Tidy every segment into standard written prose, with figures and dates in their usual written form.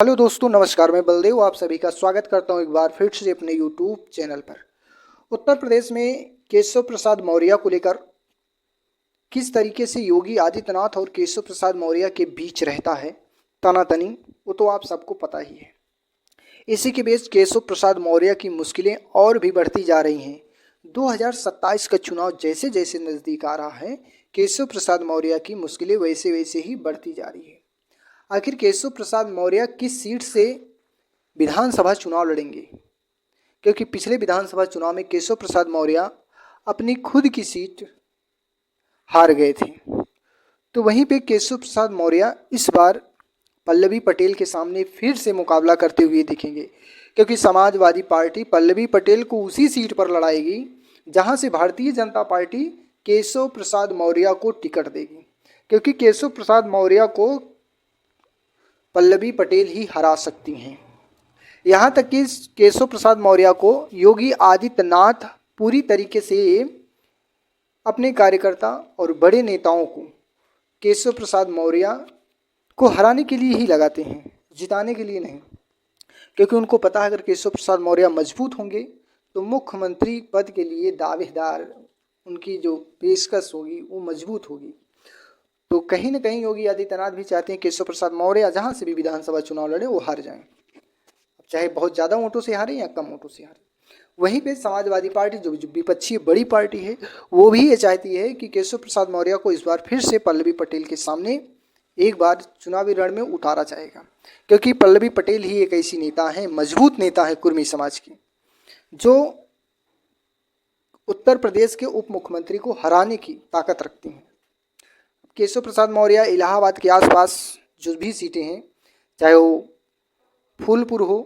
Hello दोस्तों, नमस्कार। मैं बलदेव आप सभी का स्वागत करता हूं एक बार फिर से अपने यूट्यूब चैनल पर। उत्तर प्रदेश में केशव प्रसाद मौर्य को लेकर किस तरीके से योगी आदित्यनाथ और केशव प्रसाद मौर्य के बीच रहता है तनातनी, वो तो आप सबको पता ही है। इसी के बीच केशव प्रसाद मौर्य की मुश्किलें और भी बढ़ती जा रही हैं। 2027 का चुनाव जैसे जैसे नज़दीक आ रहा है, केशव प्रसाद मौर्य की मुश्किलें वैसे वैसे ही बढ़ती जा रही है। आखिर केशव प्रसाद मौर्य किस सीट से विधानसभा चुनाव लड़ेंगे? क्योंकि पिछले विधानसभा चुनाव में केशव प्रसाद मौर्य अपनी खुद की सीट हार गए थे, तो वहीं पे केशव प्रसाद मौर्य इस बार पल्लवी पटेल के सामने फिर से मुकाबला करते हुए दिखेंगे। क्योंकि समाजवादी पार्टी पल्लवी पटेल को उसी सीट पर लड़ाएगी जहां से भारतीय जनता पार्टी केशव प्रसाद मौर्य को टिकट देगी। क्योंकि केशव प्रसाद मौर्य को पल्लवी पटेल ही हरा सकती हैं। यहाँ तक कि केशव प्रसाद मौर्य को योगी आदित्यनाथ पूरी तरीके से अपने कार्यकर्ता और बड़े नेताओं को केशव प्रसाद मौर्य को हराने के लिए ही लगाते हैं, जिताने के लिए नहीं। क्योंकि उनको पता है अगर केशव प्रसाद मौर्य मजबूत होंगे तो मुख्यमंत्री पद के लिए दावेदार उनकी जो पेशकश होगी वो मजबूत होगी। तो कहीं ना कहीं योगी आदित्यनाथ भी चाहते हैं केशव प्रसाद मौर्य जहां से भी विधानसभा चुनाव लड़े वो हार जाएं, चाहे बहुत ज़्यादा वोटों से हारे या कम वोटों से हारे। वहीं पे समाजवादी पार्टी जो विपक्षी बड़ी पार्टी है वो भी ये चाहती है कि केशव प्रसाद मौर्य को इस बार फिर से पल्लवी पटेल के सामने एक बार चुनावी रण में उतारा जाएगा। क्योंकि पल्लवी पटेल ही एक ऐसी नेता है, मजबूत नेता है कुर्मी समाज की, जो उत्तर प्रदेश के उप मुख्यमंत्री को हराने की ताकत रखती हैं। केशव प्रसाद मौर्य इलाहाबाद के आसपास जो भी सीटें हैं, चाहे वो फूलपुर हो,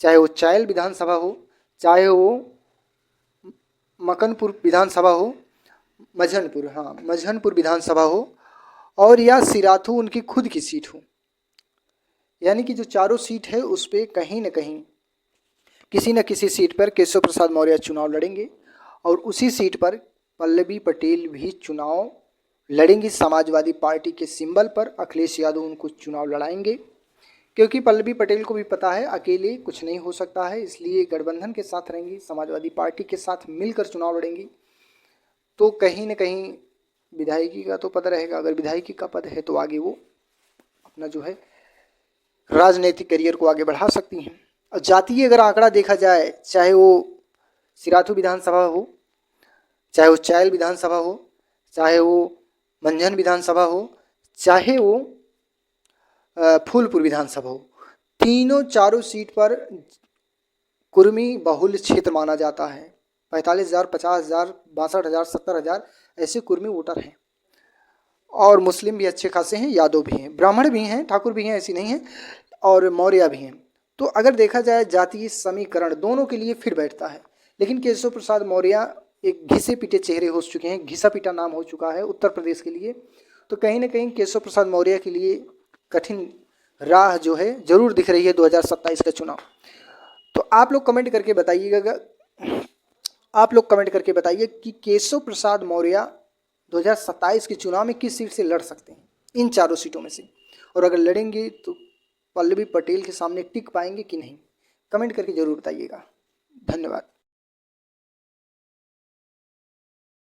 चाहे वो चायल विधानसभा हो, चाहे वो मकनपुर विधानसभा हो, मझनपुर विधानसभा हो, और या सिराथू उनकी खुद की सीट हो, यानी कि जो चारों सीट है उस पर कहीं न कहीं किसी न किसी सीट पर केशव प्रसाद मौर्य चुनाव लड़ेंगे। और उसी सीट पर पल्लवी पटेल भी चुनाव लड़ेंगी। समाजवादी पार्टी के सिंबल पर अखिलेश यादव उनको चुनाव लड़ाएंगे। क्योंकि पल्लवी पटेल को भी पता है अकेले कुछ नहीं हो सकता है, इसलिए गठबंधन के साथ रहेंगी, समाजवादी पार्टी के साथ मिलकर चुनाव लड़ेंगी। तो कहीं न कहीं विधायकी का तो पद रहेगा। अगर विधायकी का पद है तो आगे वो अपना जो है राजनीतिक करियर को आगे बढ़ा सकती हैं। और जातीय अगर आंकड़ा देखा जाए, चाहे वो सिराथू विधानसभा हो, चाहे वो चायल विधानसभा हो, चाहे वो मंझन विधानसभा हो, चाहे वो फूलपुर विधानसभा हो, तीनों चारों सीट पर कुर्मी बहुल क्षेत्र माना जाता है। 45,000, 50,000, 62,000, 70,000 ऐसे कुर्मी वोटर हैं। और मुस्लिम भी अच्छे खासे हैं, यादव भी हैं, ब्राह्मण भी हैं, ठाकुर भी हैं, ऐसी नहीं है, और मौर्य भी हैं। तो अगर देखा जाए जातीय समीकरण दोनों के लिए फिर बैठता है। लेकिन केशव प्रसाद मौर्य एक घिसे पीटे चेहरे हो चुके हैं, घिसा पीटा नाम हो चुका है उत्तर प्रदेश के लिए। तो कहीं ना कहीं केशव प्रसाद मौर्य के लिए कठिन राह जो है जरूर दिख रही है 2027 का चुनाव। तो आप लोग कमेंट करके बताइए कि केशव प्रसाद मौर्य 2027 के चुनाव में किस सीट से लड़ सकते हैं, इन चारों सीटों में से। और अगर लड़ेंगे तो पल्लवी पटेल के सामने टिक पाएंगे कि नहीं, कमेंट करके जरूर बताइएगा। धन्यवाद।